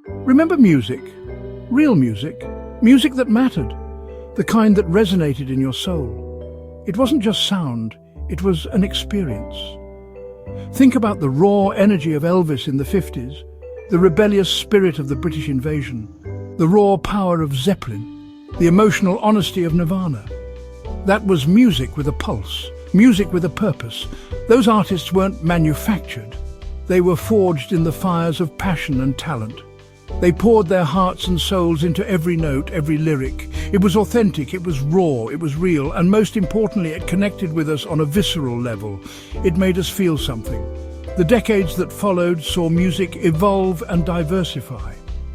Remember music, real music, music that mattered, the kind that resonated in your soul. It wasn't just sound, it was an experience. Think about the raw energy of Elvis in the 50s, the rebellious spirit of the British invasion, the raw power of Zeppelin, the emotional honesty of Nirvana. That was music with a pulse, music with a purpose. Those artists weren't manufactured. They were forged in the fires of passion and talent. They poured their hearts and souls into every note, every lyric. It was authentic, it was raw, it was real, and most importantly, it connected with us on a visceral level. It made us feel something. The decades that followed saw music evolve and diversify.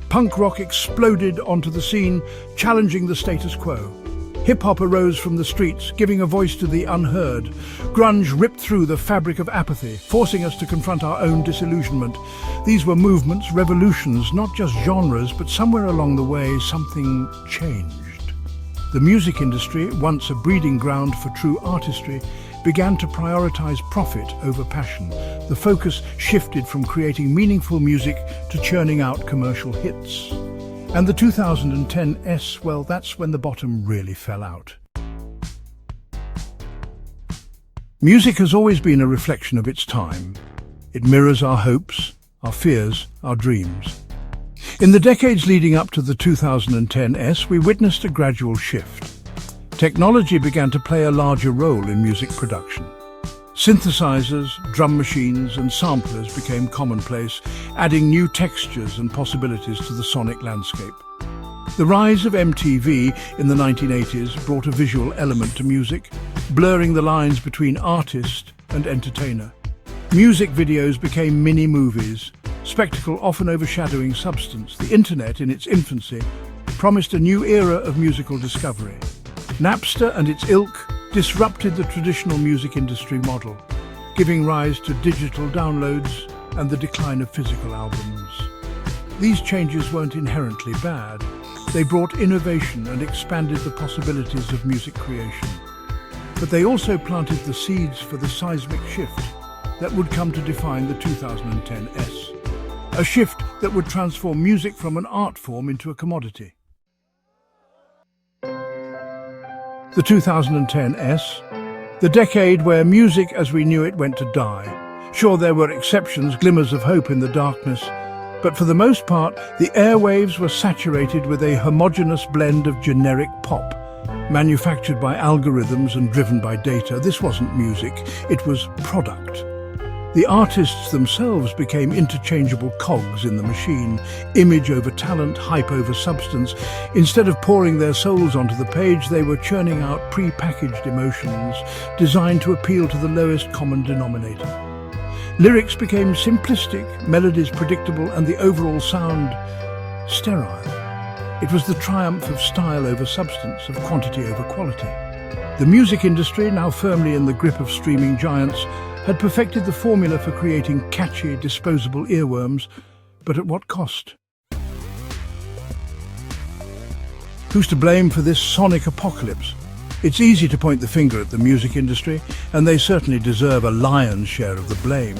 Punk rock exploded onto the scene, challenging the status quo. Hip-hop arose from the streets, giving a voice to the unheard. Grunge ripped through the fabric of apathy, forcing us to confront our own disillusionment. These were movements, revolutions, not just genres, but somewhere along the way, something changed. The music industry, once a breeding ground for true artistry, began to prioritize profit over passion. The focus shifted from creating meaningful music to churning out commercial hits. And the 2010s, well, that's when the bottom really fell out. Music has always been a reflection of its time. It mirrors our hopes, our fears, our dreams. In the decades leading up to the 2010s, we witnessed a gradual shift. Technology began to play a larger role in music production. Synthesizers, drum machines and samplers became commonplace, adding new textures and possibilities to the sonic landscape. The rise of MTV in the 1980s brought a visual element to music, blurring the lines between artist and entertainer. Music videos became mini-movies, spectacle often overshadowing substance. The internet, in its infancy, promised a new era of musical discovery. Napster and its ilk disrupted the traditional music industry model, giving rise to digital downloads and the decline of physical albums. These changes weren't inherently bad. They brought innovation and expanded the possibilities of music creation. But they also planted the seeds for the seismic shift that would come to define the 2010s. A shift that would transform music from an art form into a commodity. The 2010s, the decade where music as we knew it went to die. Sure, there were exceptions, glimmers of hope in the darkness, but for the most part, the airwaves were saturated with a homogeneous blend of generic pop, manufactured by algorithms and driven by data. This wasn't music, it was product. The artists themselves became interchangeable cogs in the machine, image over talent, hype over substance. Instead of pouring their souls onto the page, they were churning out pre-packaged emotions, designed to appeal to the lowest common denominator. Lyrics became simplistic, melodies predictable, and the overall sound sterile. It was the triumph of style over substance, of quantity over quality. The music industry, now firmly in the grip of streaming giants, had perfected the formula for creating catchy, disposable earworms, but at what cost? Who's to blame for this sonic apocalypse? It's easy to point the finger at the music industry, and they certainly deserve a lion's share of the blame.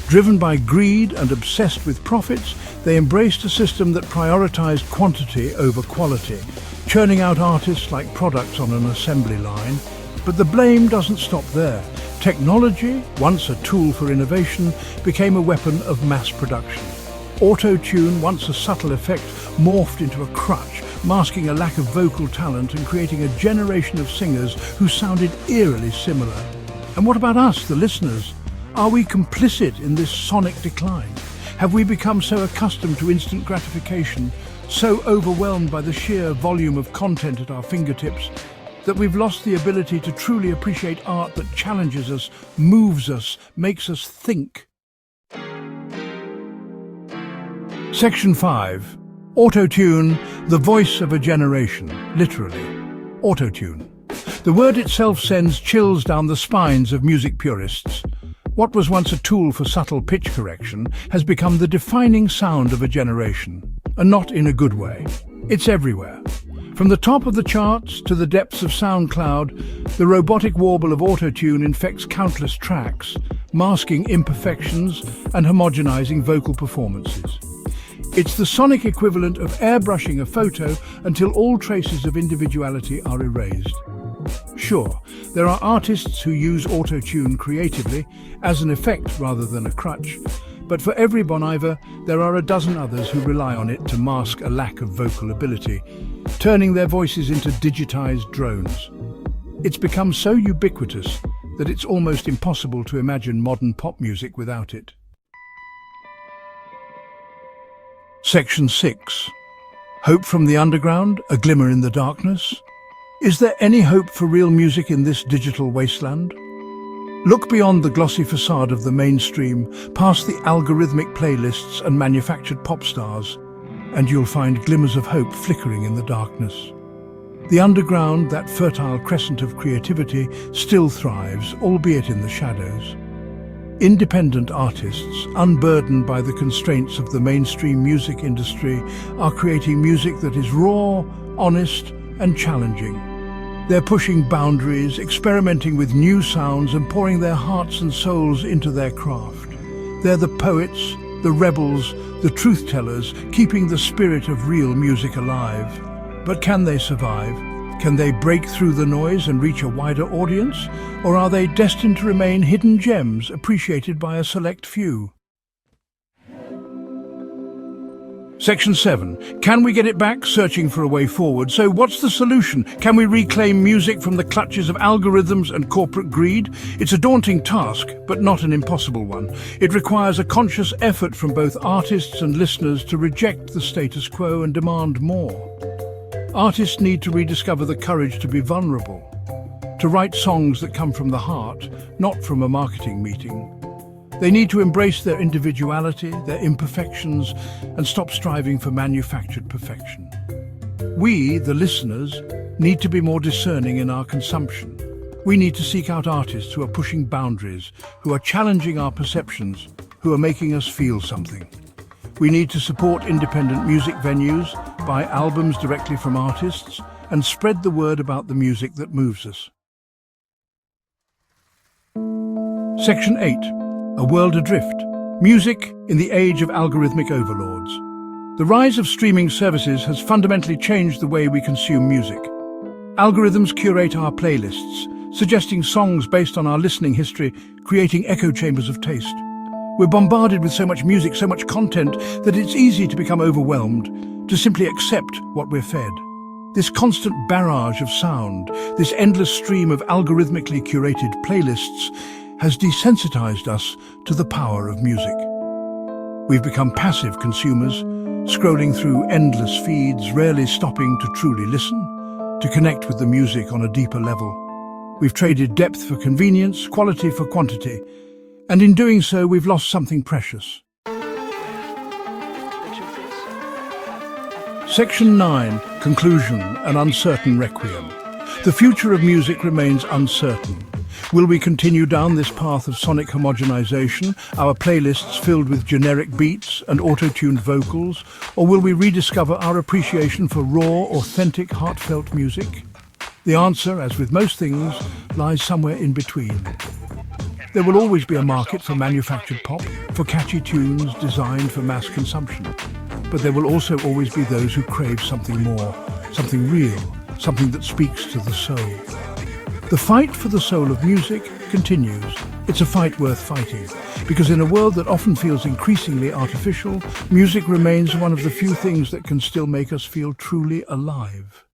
Driven by greed and obsessed with profits, they embraced a system that prioritized quantity over quality, churning out artists like products on an assembly line. But the blame doesn't stop there. Technology, once a tool for innovation, became a weapon of mass production. Autotune, once a subtle effect, morphed into a crutch, masking a lack of vocal talent and creating a generation of singers who sounded eerily similar. And what about us, the listeners? Are we complicit in this sonic decline? Have we become so accustomed to instant gratification, so overwhelmed by the sheer volume of content at our fingertips, that we've lost the ability to truly appreciate art that challenges us, moves us, makes us think? Section 5. Autotune, the voice of a generation. Literally, autotune. The word itself sends chills down the spines of music purists. What was once a tool for subtle pitch correction has become the defining sound of a generation, and not in a good way. It's everywhere. From the top of the charts to the depths of SoundCloud, the robotic warble of autotune infects countless tracks, masking imperfections and homogenizing vocal performances. It's the sonic equivalent of airbrushing a photo until all traces of individuality are erased. Sure, there are artists who use autotune creatively, as an effect rather than a crutch, but for every Bon Iver, there are a dozen others who rely on it to mask a lack of vocal ability, turning their voices into digitized drones. It's become so ubiquitous that it's almost impossible to imagine modern pop music without it. Section 6. Hope from the underground, a glimmer in the darkness? Is there any hope for real music in this digital wasteland? Look beyond the glossy facade of the mainstream, past the algorithmic playlists and manufactured pop stars, and you'll find glimmers of hope flickering in the darkness. The underground, that fertile crescent of creativity, still thrives, albeit in the shadows. Independent artists, unburdened by the constraints of the mainstream music industry, are creating music that is raw, honest, and challenging. They're pushing boundaries, experimenting with new sounds, and pouring their hearts and souls into their craft. They're the poets, the rebels, the truth-tellers, keeping the spirit of real music alive. But can they survive? Can they break through the noise and reach a wider audience? Or are they destined to remain hidden gems appreciated by a select few? Section 7. Can we get it back? Searching for a way forward. So what's the solution? Can we reclaim music from the clutches of algorithms and corporate greed? It's a daunting task, but not an impossible one. It requires a conscious effort from both artists and listeners to reject the status quo and demand more. Artists need to rediscover the courage to be vulnerable, to write songs that come from the heart, not from a marketing meeting. They need to embrace their individuality, their imperfections, and stop striving for manufactured perfection. We, the listeners, need to be more discerning in our consumption. We need to seek out artists who are pushing boundaries, who are challenging our perceptions, who are making us feel something. We need to support independent music venues, buy albums directly from artists, and spread the word about the music that moves us. Section 8. A world adrift. Music in the age of algorithmic overlords. The rise of streaming services has fundamentally changed the way we consume music. Algorithms curate our playlists, suggesting songs based on our listening history, creating echo chambers of taste. We're bombarded with so much music, so much content, that it's easy to become overwhelmed, to simply accept what we're fed. This constant barrage of sound, this endless stream of algorithmically curated playlists, has desensitized us to the power of music. We've become passive consumers, scrolling through endless feeds, rarely stopping to truly listen, to connect with the music on a deeper level. We've traded depth for convenience, quality for quantity, and in doing so, we've lost something precious. Section 9. Conclusion. An uncertain requiem. The future of music remains uncertain. Will we continue down this path of sonic homogenization, our playlists filled with generic beats and auto-tuned vocals, or will we rediscover our appreciation for raw, authentic, heartfelt music? The answer, as with most things, lies somewhere in between. There will always be a market for manufactured pop, for catchy tunes designed for mass consumption. But there will also always be those who crave something more, something real, something that speaks to the soul. The fight for the soul of music continues. It's a fight worth fighting, because in a world that often feels increasingly artificial, music remains one of the few things that can still make us feel truly alive.